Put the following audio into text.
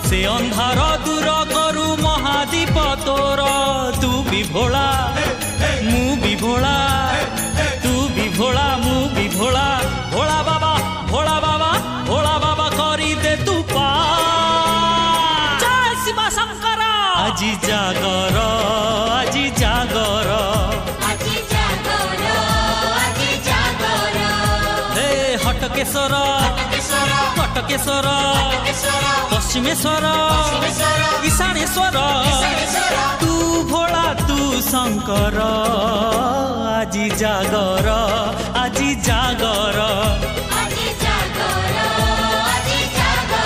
से अंधार दूर करू महादीप तोर तू भी भोला मु भी भोला तू भी भोला मु भी भोला भोला बाबा भोला बाबा भोला बाबा करी दे तू पा जय शिव शंकर আজি जागर আজি जागर हे हटकेश्वर कटकेश्वर पश्चिमेश्वर ईशानेश्वर तू भोला तू शंकर আজি जागर আজি जागर